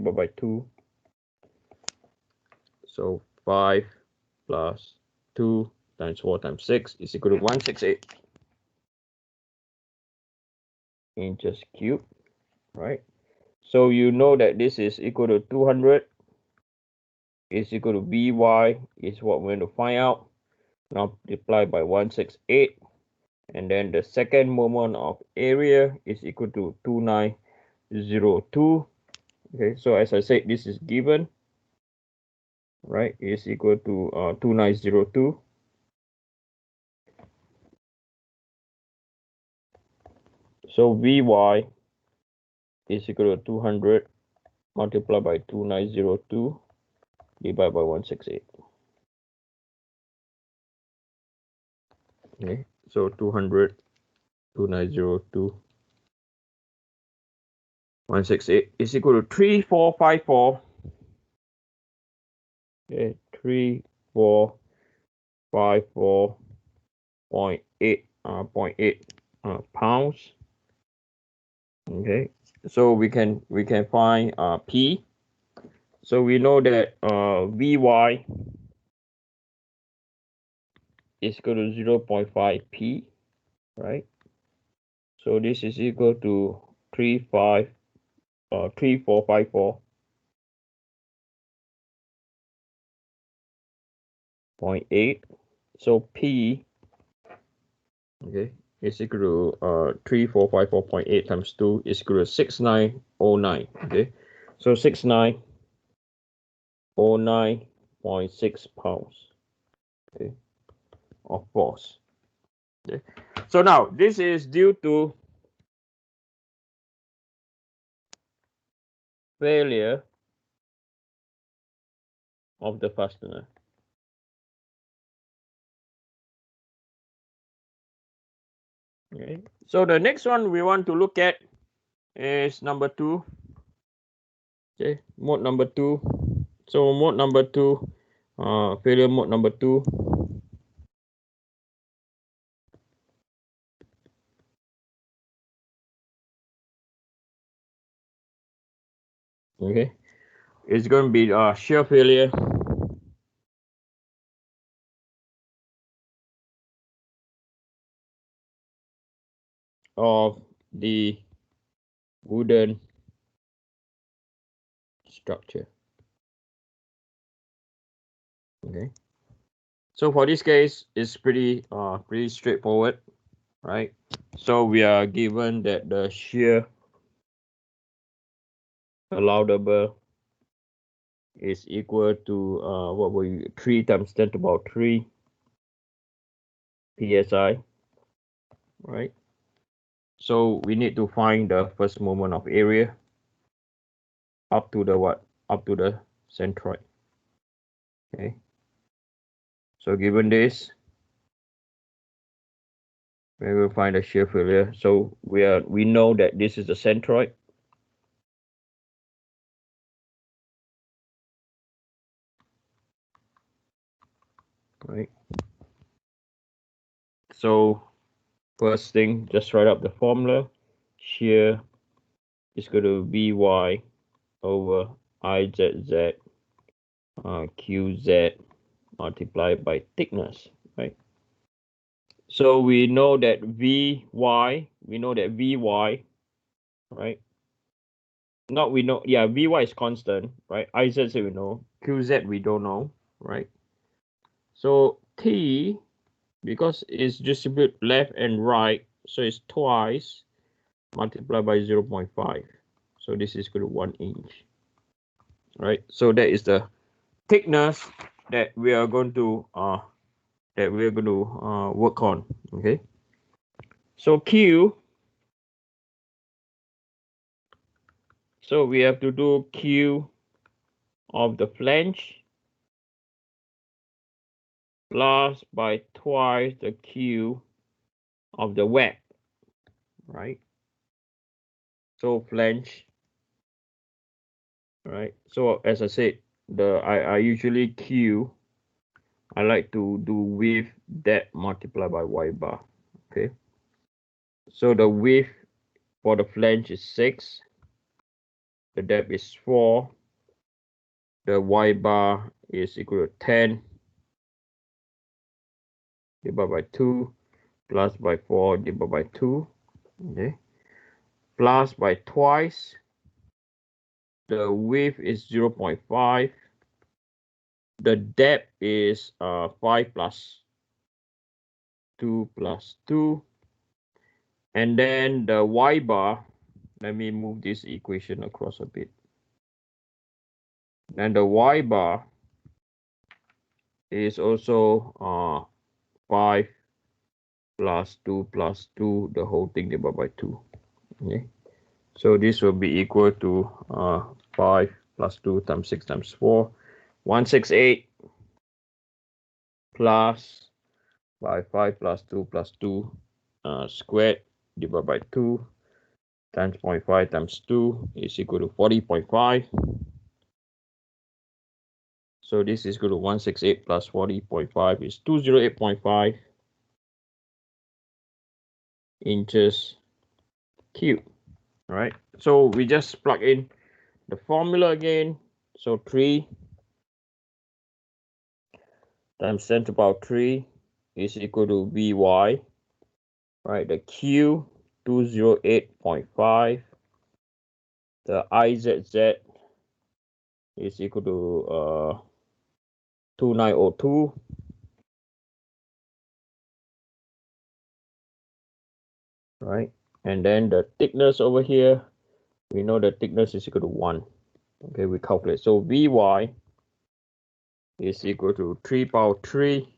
divided by 2. So 5 plus 2 times 4 times 6 is equal to 168 inches cubed, right? So you know that this is equal to 200 is equal to Vy is what we're going to find out. Now multiply by 168, and then the second moment of area is equal to 2902. Okay, so as I said, this is given, right? Is equal to 2902. So Vy is equal to 200 multiplied by 2902 divided by 168. Okay, so 200, 2902, 168 is equal to 3454. Okay, 3454.8 pounds. Okay, so we can find P. So we know that Vy is equal to 0.5 P, right? So this is equal to 3454.8. So P, okay, is equal to 3454.8 times 2 is equal to 6909. Okay, so 6909.6 pounds, okay, of force. Okay, so now this is due to failure of the fastener. Okay, so the next one we want to look at is number 2. Okay, mode number 2. So mode number 2, failure mode number 2. Okay, it's going to be shear failure of the wooden structure. Okay, so for this case, it's pretty straightforward, right? So we are given that the shear allowable is equal to what were you, 3 times 10 to the power 3 psi, right? So we need to find the first moment of area up to the what? Up to the centroid. Okay. So given this, we will find the shear failure. So we know that this is the centroid. Right. So first thing, just write up the formula. Shear is going to be Vy over IZZ QZ multiplied by thickness, right? So we know that Vy, right? Not we know, yeah, Vy is constant, right? IZ we know, QZ we don't know, right? So T, because it's distributed left and right, so it's twice multiplied by 0.5. So this is equal to 1 inch, right? So that is the thickness that we are going to work on. Okay, so Q, so we have to do Q of the flange plus by twice the Q of the web, right? So flange, right? So as I said, I usually Q, I like to do width that multiplied by y bar. Okay, so the width for the flange is 6, the depth is 4, the y bar is equal to 10 divided by 2 plus by 4 divided by 2, okay, plus by twice, the width is 0.5, the depth is 5 plus 2 plus 2, and then the y bar, let me move this equation across a bit, and the y bar is also 5 plus 2 plus 2, the whole thing divided by 2. Okay, so this will be equal to 5 plus 2 times 6 times 4, 168 plus by 5 plus 2 plus 2 squared divided by 2 times 0.5 times 2 is equal to 40.5. So this is equal to 168 plus 40.5 is 208.5 inches cubed. All right, so we just plug in the formula again. So 3 times 10 to the power 3 is equal to Vy, right? The Q 208.5, the IZZ is equal to 2902. Right, and then the thickness over here, we know the thickness is equal to 1. Okay, we calculate. So Vy is equal to 3 power 3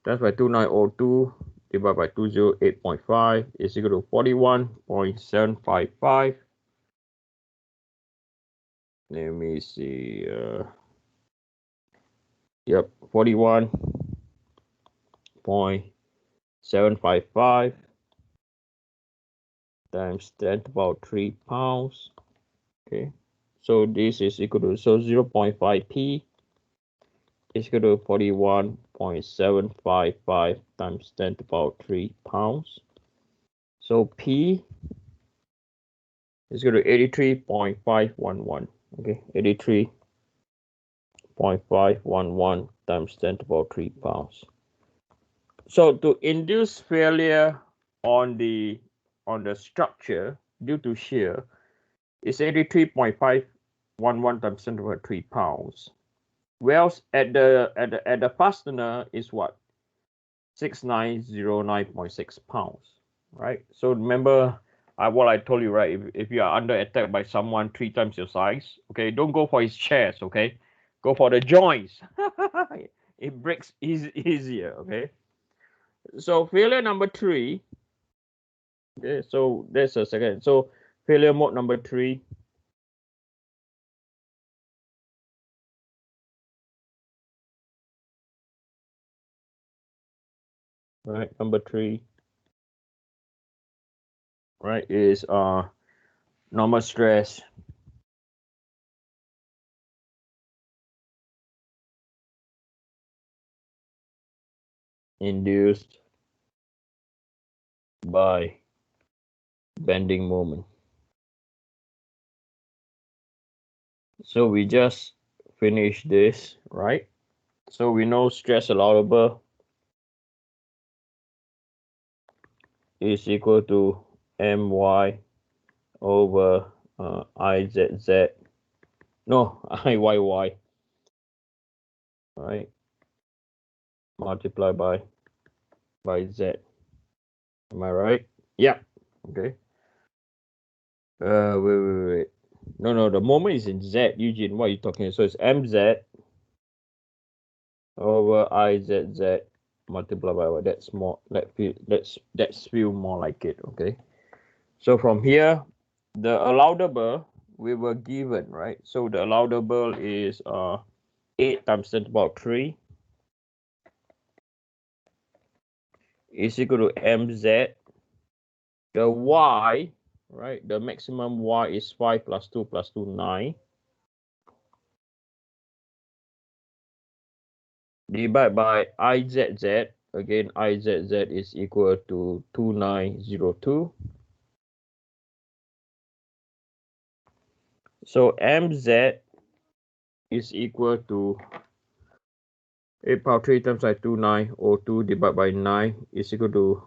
times by 2902 divided by 208.5 is equal to 41.755. Let me see. Yep, 41.755 times 10 to the power 3 pounds. Okay, so this is equal to 0.5 p is equal to 41.755 times 10 to the power 3 pounds. So P is equal to 83.511. Okay, 83.511 times 10 to the power 3 pounds. So to induce failure on the structure due to shear is 83.511 times 10 to the power 3 pounds. Whereas at the fastener is what? 6909.6 pounds, right? So remember what I told you, right? If you are under attack by someone 3 times your size, okay, don't go for his chest, okay? Go for the joints. It breaks easier, okay? So failure number 3, okay, so there's a second. So failure mode number 3. Right, number 3, right, is normal stress induced by bending moment. So we just finished this, right? So we know stress allowable is equal to my over izz, no, iyy, right? Multiplied by z. Am I right? Yeah. Okay. Wait. No, the moment is in z, Eugene. What are you talking about? So it's mz over izz multiplied by y. That's more. Let's feel more like it. Okay. So from here, the allowable we were given, right? So the allowable is 8 times 10 to the power 3 is equal to mz. The y, right? The maximum y is 5 plus 2 plus 2, 9. Divided by izz. Again, izz is equal to 2902. So mz is equal to 8 power 3 times by 29, or 2 divided by 9 is equal to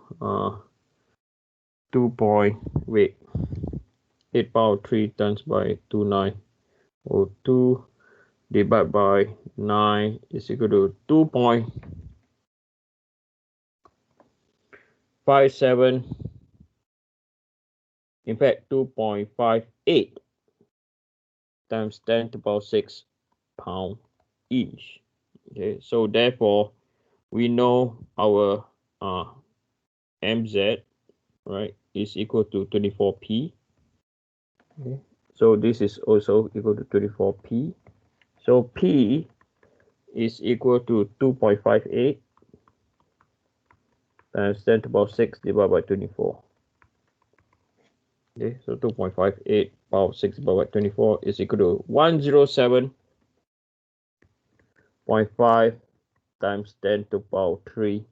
8 power 3 times by 29, or 2 divided by 9 is equal to 2.57, in fact 2.58 times 10 to the power 6 pound inch. Okay, so therefore we know our mz, right, is equal to 24p. Okay, so this is also equal to 24p. So p is equal to 2.58 times 10 to the power 6 divided by 24. Okay, so 2.58 power 6 divided by 24 is equal to 107.5 times 10 to the power 3.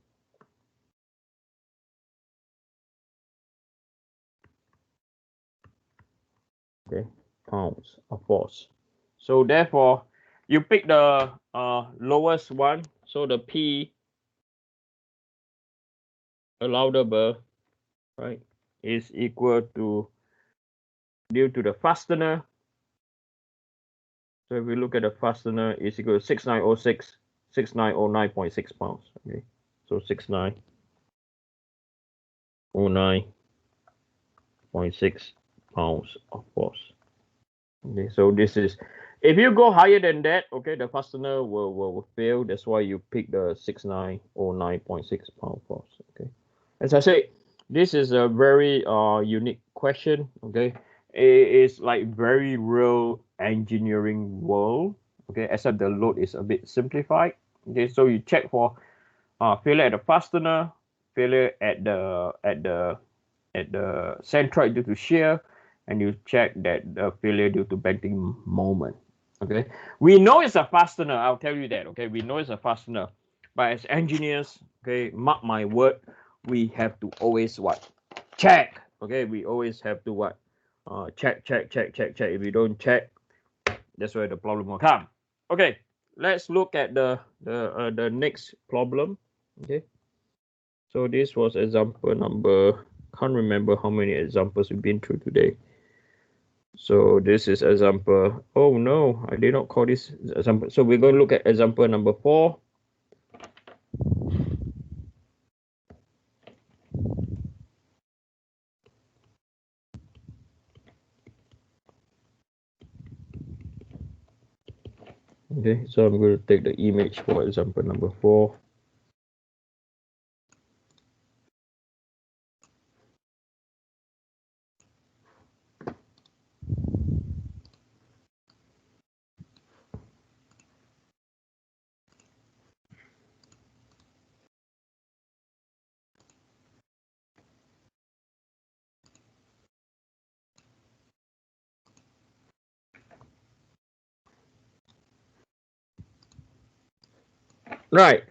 Okay, pounds of force. So therefore, you pick the lowest one. So the P allowable, right, is equal to, due to the fastener. So if we look at the fastener, is equal to 6906, 6909.6 pounds. Okay, so 6909.6 pounds of force. Okay, so this is, if you go higher than that, okay, the fastener will fail. That's why you pick the 6909.6 pound force. Okay, as I say, this is a very unique question. Okay, it is like very real engineering world. Okay, except the load is a bit simplified. Okay, so you check for failure at the fastener, failure at the centroid due to shear, and you check that the failure due to bending moment. Okay, we know it's a fastener. I'll tell you that. Okay, we know it's a fastener, but as engineers, okay, mark my word, we have to always what? Check. Okay, we always have to what? Check. If you don't check, that's where the problem will come. Okay, let's look at the next problem. Okay, so this was example number, can't remember how many examples we've been through today. So this is example, oh no, I did not call this example. So we're going to look at example number 4. Okay, so I'm going to take the image for example number 4. Right.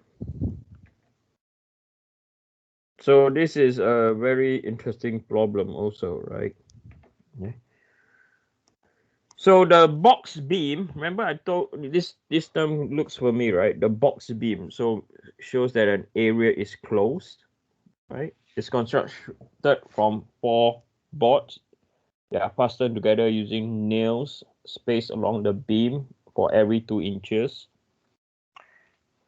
So this is a very interesting problem also, right? Okay. So the box beam, remember I told this term looks for me, right? The box beam, so shows that an area is closed, right? It's constructed from 4 boards. They are fastened together using nails spaced along the beam for every 2 inches.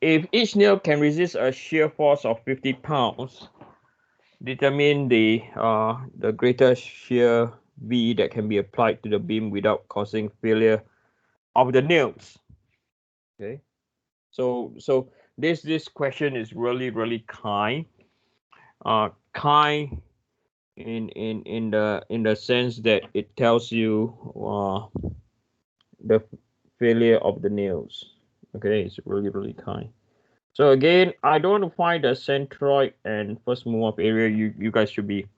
If each nail can resist a shear force of 50 pounds, determine the greater shear V that can be applied to the beam without causing failure of the nails. Okay, so this question is really kind in the sense that it tells you the failure of the nails. Okay, it's really kind. So again, I don't want to find the centroid and first move up area. You guys should be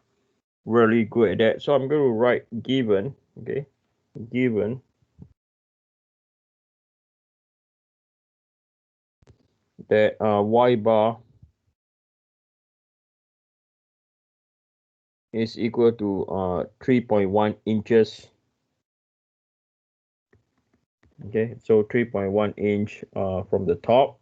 really good at that. So I'm going to write given. Okay, given that y bar is equal to 3.1 inches Okay, so 3.1 inch from the top,